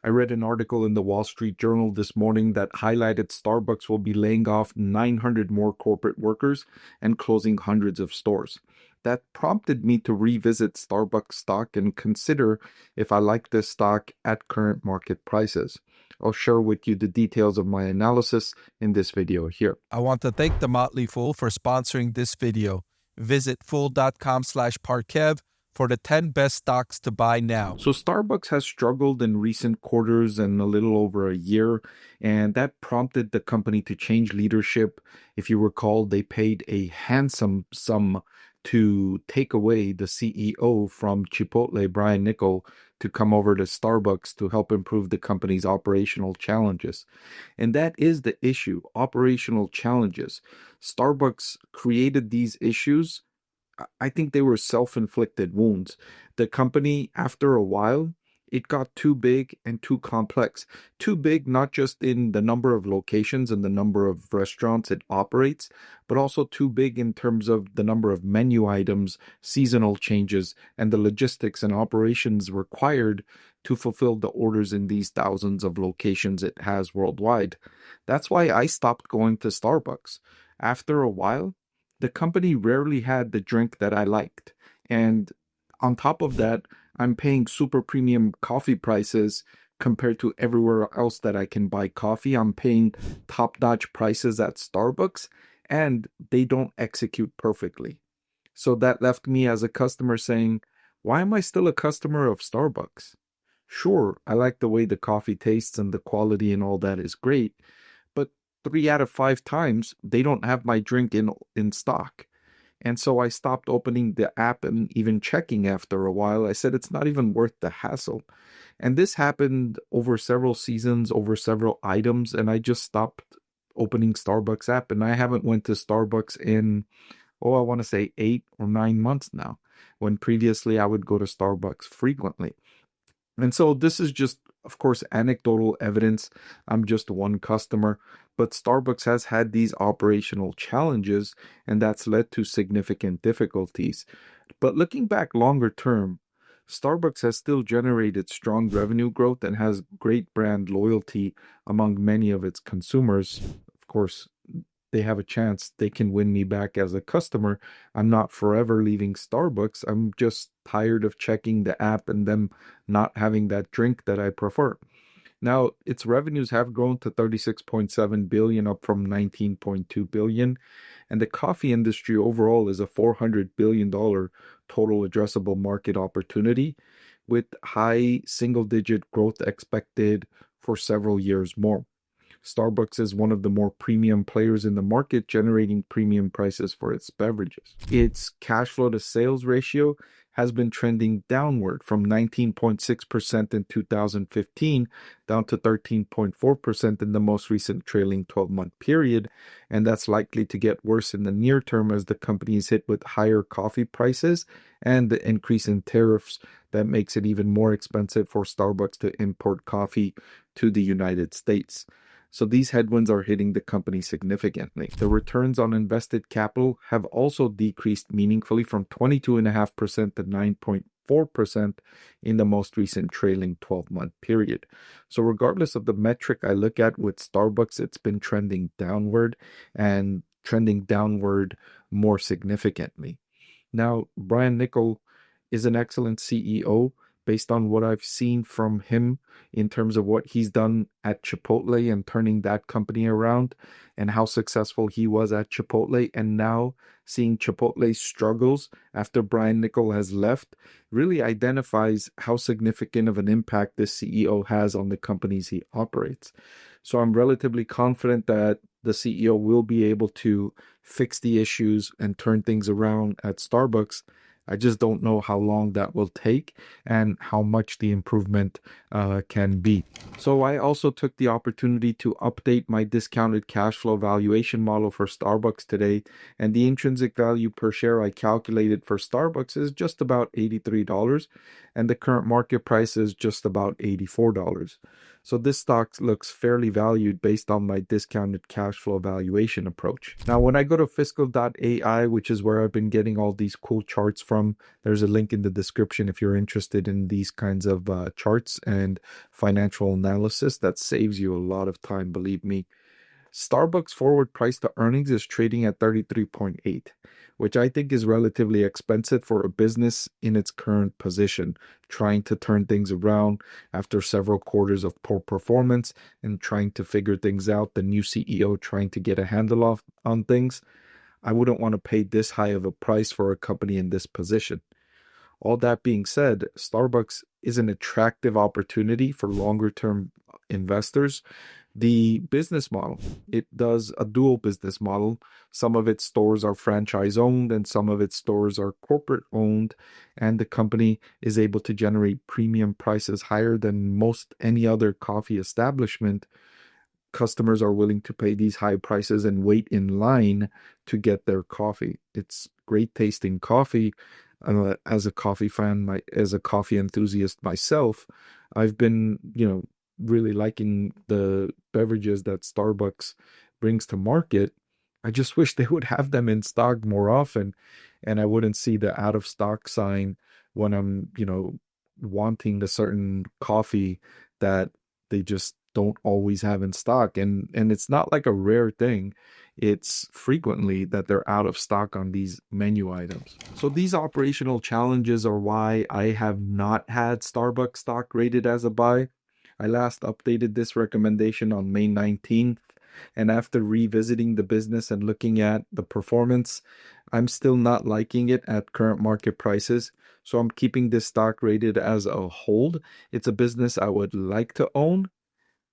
I read an article in the Wall Street Journal this morning that highlighted Starbucks will be laying off 900 more corporate workers and closing hundreds of stores. That prompted me to revisit Starbucks stock and consider if I like this stock at current market prices. I'll share with you the details of my analysis in this video here. I want to thank The Motley Fool for sponsoring this video. Visit fool.com/Parkev for the 10 best stocks to buy now. So Starbucks has struggled in recent quarters and a little over a year, and that prompted the company to change leadership. If you recall, they paid a handsome sum to take away the CEO from Chipotle, Brian Niccol, to come over to Starbucks to help improve the company's operational challenges. And that is the issue, operational challenges. Starbucks created these issues. I think they were self-inflicted wounds. The company, after a while, it got too big and too complex. Too big, not just in the number of locations and the number of restaurants it operates, but also too big in terms of the number of menu items, seasonal changes, and the logistics and operations required to fulfill the orders in these thousands of locations it has worldwide. That's why I stopped going to Starbucks. After a while, the company rarely had the drink that I liked. And on top of that, I'm paying super premium coffee prices compared to everywhere else that I can buy coffee. I'm paying top-notch prices at Starbucks, and they don't execute perfectly. So that left me as a customer saying, why am I still a customer of Starbucks? Sure, I like the way the coffee tastes and the quality and all that is great, but 3 out of 5 times, they don't have my drink in stock. And so I stopped opening the app and even checking after a while. I said it's not even worth the hassle. And this happened over several seasons, over several items, and I just stopped opening Starbucks app. And I haven't went to Starbucks in, I want to say 8 or 9 months now, when previously I would go to Starbucks frequently. And so this is just, of course, anecdotal evidence. I'm just one customer, but Starbucks has had these operational challenges, and that's led to significant difficulties. But looking back longer term, Starbucks has still generated strong revenue growth and has great brand loyalty among many of its consumers. Of course, they have a chance they can win me back as a customer. I'm not forever leaving Starbucks. I'm just tired of checking the app and them not having that drink that I prefer. Now, its revenues have grown to $36.7 billion, up from $19.2 billion, and the coffee industry overall is a $400 billion total addressable market opportunity, with high single-digit growth expected for several years more. Starbucks is one of the more premium players in the market, generating premium prices for its beverages. Its cash flow to sales ratio has been trending downward from 19.6% in 2015 down to 13.4% in the most recent trailing 12-month period, and that's likely to get worse in the near term as the company is hit with higher coffee prices and the increase in tariffs that makes it even more expensive for Starbucks to import coffee to the United States. So these headwinds are hitting the company significantly. The returns on invested capital have also decreased meaningfully from 22.5% to 9.4% in the most recent trailing 12-month period. So regardless of the metric I look at with Starbucks, it's been trending downward and trending downward more significantly. Now, Brian Niccol is an excellent CEO. Based on what I've seen from him in terms of what he's done at Chipotle and turning that company around and how successful he was at Chipotle, and now seeing Chipotle's struggles after Brian Niccol has left really identifies how significant of an impact this CEO has on the companies he operates. So I'm relatively confident that the CEO will be able to fix the issues and turn things around at Starbucks. I just don't know how long that will take and how much the improvement can be. So I also took the opportunity to update my discounted cash flow valuation model for Starbucks today, and the intrinsic value per share I calculated for Starbucks is just about $83, and the current market price is just about $84. So this stock looks fairly valued based on my discounted cash flow valuation approach. Now, when I go to fiscal.ai, which is where I've been getting all these cool charts from, there's a link in the description if you're interested in these kinds of charts and financial analysis. That saves you a lot of time, believe me. Starbucks forward price to earnings is trading at 33.8, which I think is relatively expensive for a business in its current position, trying to turn things around after several quarters of poor performance and trying to figure things out, the new CEO trying to get a handle on things. I wouldn't want to pay this high of a price for a company in this position. All that being said, Starbucks is an attractive opportunity for longer term investors. The business model, it does a dual business model. Some of its stores are franchise owned and some of its stores are corporate owned, and the company is able to generate premium prices higher than most any other coffee establishment. Customers are willing to pay these high prices and wait in line to get their coffee. It's great tasting coffee. As a coffee fan, as a coffee enthusiast myself, I've been, really liking the beverages that Starbucks brings to market. I just wish they would have them in stock more often, and I wouldn't see the out of stock sign when I'm, wanting a certain coffee that they just don't always have in stock. And it's not like a rare thing. It's frequently that they're out of stock on these menu items. So these operational challenges are why I have not had Starbucks stock rated as a buy. I last updated this recommendation on May 19th, and after revisiting the business and looking at the performance, I'm still not liking it at current market prices. So I'm keeping this stock rated as a hold. It's a business I would like to own,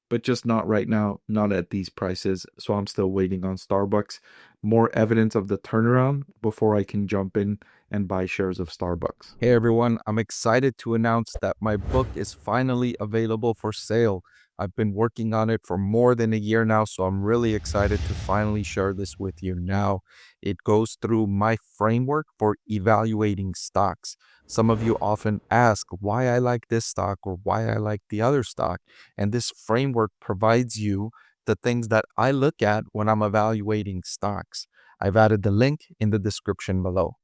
but just not right now, not at these prices. So I'm still waiting on Starbucks. More evidence of the turnaround before I can jump in and buy shares of Starbucks. Hey everyone, I'm excited to announce that my book is finally available for sale. I've been working on it for more than a year now, so I'm really excited to finally share this with you now. It goes through my framework for evaluating stocks. Some of you often ask why I like this stock or why I like the other stock, and this framework provides you the things that I look at when I'm evaluating stocks. I've added the link in the description below.